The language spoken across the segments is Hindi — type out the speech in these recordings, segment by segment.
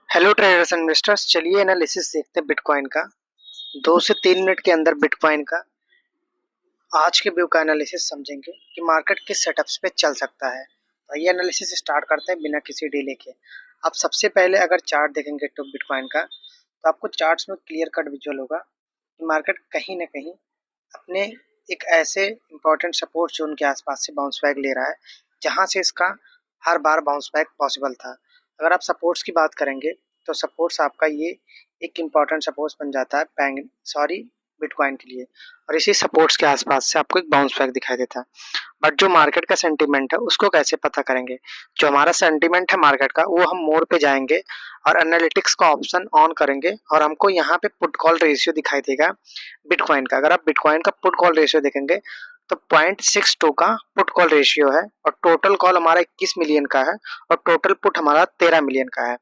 हेलो ट्रेडर्स एंड इन्वेस्टर्स, चलिए एनालिसिस देखते हैं बिटकॉइन का। 2 से 3 मिनट के अंदर बिटकॉइन का आज के व्यू का एनालिसिस समझेंगे कि मार्केट किस सेटअप्स पे चल सकता है। तो ये एनालिसिस स्टार्ट करते हैं बिना किसी डिले के। आप सबसे पहले अगर चार्ट देखेंगे तो बिटकॉइन का, तो आपको चार्ट्स में क्लियर कट विजुअल होगा कि मार्केट कहीं ना कहीं अपने एक ऐसे इंपॉर्टेंट सपोर्ट जोन के आसपास से बाउंस बैक ले रहा है जहां से इसका हर बार बाउंस बैक पॉसिबल था। अगर आप सपोर्ट्स की बात करेंगे तो सपोर्ट्स आपका ये एक इम्पॉर्टेंट सपोर्ट्स बन जाता है बिटकॉइन के लिए, और इसी सपोर्ट्स के आसपास से आपको एक बाउंस बैक दिखाई देता है। बट जो मार्केट का सेंटीमेंट है उसको कैसे पता करेंगे? जो हमारा सेंटीमेंट है मार्केट का, वो हम मोड पे जाएंगे और एनालिटिक्स का ऑप्शन ऑन करेंगे और हमको यहाँ पे पुट कॉल रेशियो दिखाई देगा बिटकॉइन का। अगर आप बिटकॉइन का पुट कॉल रेशियो देखेंगे तो 0.62 का पुट कॉल रेशियो है और टोटल कॉल हमारा 21 मिलियन का है और टोटल पुट हमारा 13 मिलियन का है।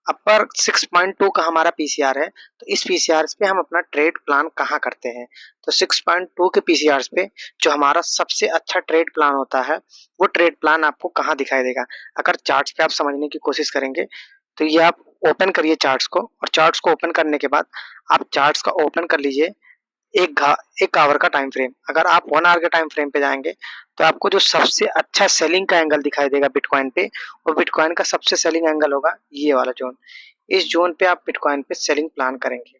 अपर 6.2 का हमारा पीसीआर है। तो इस पीसीआर पे हम अपना ट्रेड प्लान कहाँ करते हैं? तो 6.2 के पीसीआर पे जो हमारा सबसे अच्छा ट्रेड प्लान होता है वो ट्रेड प्लान आपको कहाँ दिखाई देगा? अगर चार्ट्स पे आप समझने की कोशिश करेंगे तो ये आप ओपन करिए चार्ट्स को, और चार्ट्स को ओपन करने के बाद आप चार्ट्स का ओपन कर लीजिए एक आवर का टाइम फ्रेम। अगर आप 1 आवर के टाइम फ्रेम पे जाएंगे तो आपको जो सबसे अच्छा सेलिंग का एंगल दिखाई देगा बिटकॉइन पे, वो बिटकॉइन का सबसे सेलिंग एंगल होगा ये वाला जोन। इस जोन पे आप बिटकॉइन पे सेलिंग प्लान करेंगे।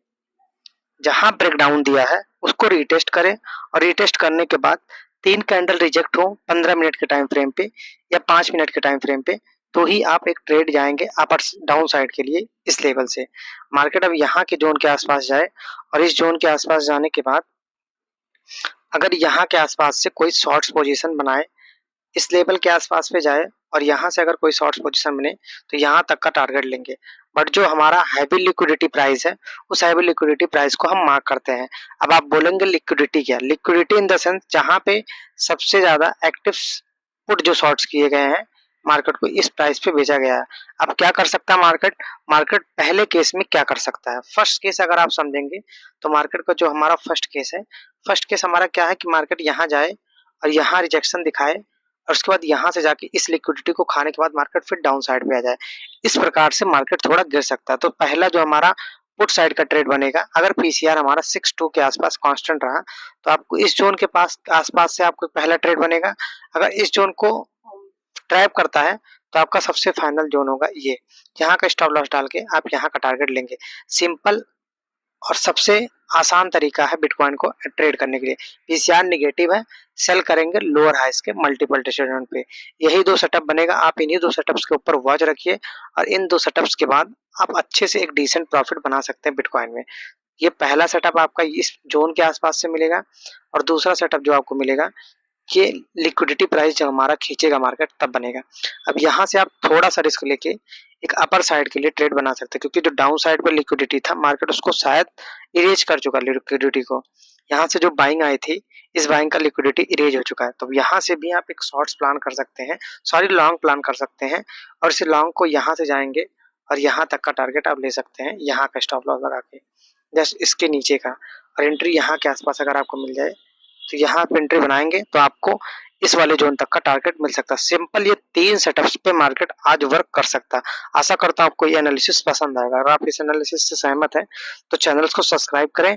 जहां ब्रेकडाउन दिया है उसको रीटेस्ट करें, और रीटेस्ट करने के बाद 3 कैंडल रिजेक्ट हो 15 मिनट के टाइम फ्रेम पे या 5 मिनट के टाइम फ्रेम पे, तो ही आप एक ट्रेड जाएंगे अपर डाउन साइड के लिए इस लेवल से। मार्केट अब यहाँ के जोन के आसपास जाए और इस जोन के आसपास जाने के बाद अगर यहाँ के आसपास से कोई शॉर्ट्स पोजीशन बनाए, इस लेवल के आसपास पे जाए और यहाँ से अगर कोई शॉर्ट्स पोजीशन बने तो यहाँ तक का टारगेट लेंगे। बट जो हमारा हैवी लिक्विडिटी प्राइस है उस हैवी लिक्विडिटी प्राइस को हम मार्क करते हैं। अब आप बोलेंगे लिक्विडिटी क्या? लिक्विडिटी इन द सेंस जहाँ पे सबसे ज्यादा एक्टिव पुट जो शॉर्ट्स किए गए हैं मार्केट को इस प्राइस पे भेजा गया है। अब क्या कर सकता है मार्केट? मार्केट पहले केस में क्या कर सकता है? फर्स्ट केस अगर आप समझेंगे तो मार्केट का जो हमारा फर्स्ट केस है, फर्स्ट केस हमारा क्या है कि मार्केट यहाँ जाए और यहाँ रिजेक्शन दिखाए और उसके बाद यहाँ से जाके इस लिक्विडिटी को खाने के बाद मार्केट फिर डाउन साइड पे आ जाए। इस प्रकार से मार्केट थोड़ा गिर सकता है। तो पहला जो हमारा पुट साइड का ट्रेड बनेगा, अगर पीसीआर हमारा 6.2 के आसपास कांस्टेंट रहा तो आपको इस जोन के पास आसपास से आपको पहला ट्रेड बनेगा। अगर इस जोन को ट्रैप करता है तो आपका सबसे फाइनल जोन होगा ये। यहाँ का स्टॉप लॉस डाल के आप यहाँ का टारगेट लेंगे। सिंपल और सबसे आसान तरीका है बिटकॉइन को ट्रेड करने के लिए। पीसीआर निगेटिव है, सेल करेंगे लोअर हाइस के मल्टीपल टेस्टोस्टेरोन पे। यही 2 सेटअप बनेगा। आप इन्हीं 2 सेटअप्स के ऊपर वॉच रखिए और इन 2 सेटअप्स के बाद आप अच्छे से एक डिसेंट प्रॉफिट बना सकते हैं बिटकॉइन में। ये पहला सेटअप आपका इस जोन के आसपास से मिलेगा और दूसरा सेटअप जो आपको मिलेगा ये लिक्विडिटी प्राइस जब हमारा खींचेगा मार्केट तब बनेगा। अब यहाँ से आप थोड़ा सा रिस्क लेके एक अपर साइड के लिए ट्रेड बना सकते हैं, क्योंकि जो डाउन साइड पर लिक्विडिटी था मार्केट उसको शायद इरेज कर चुका लिक्विडिटी को। यहाँ से जो बाइंग आई थी इस बाइंग का लिक्विडिटी इरेज हो चुका है। तो यहाँ से भी आप एक शॉर्ट्स प्लान कर सकते हैं, सॉरी लॉन्ग प्लान कर सकते हैं, और इस लॉन्ग को यहाँ से जाएंगे और यहाँ तक का टारगेट आप ले सकते हैं यहाँ का स्टॉप लॉस लगा के जस्ट इसके नीचे का, और एंट्री यहाँ के आसपास अगर आपको मिल जाए तो यहाँ पे एंट्री बनाएंगे तो आपको इस वाले जोन तक का टारगेट मिल सकता है। सिंपल ये 3 सेटअप्स पे मार्केट आज वर्क कर सकता है। आशा करता हूँ आपको ये एनालिसिस पसंद आएगा। अगर आप इस एनालिसिस से सहमत हैं तो चैनल्स को सब्सक्राइब करें।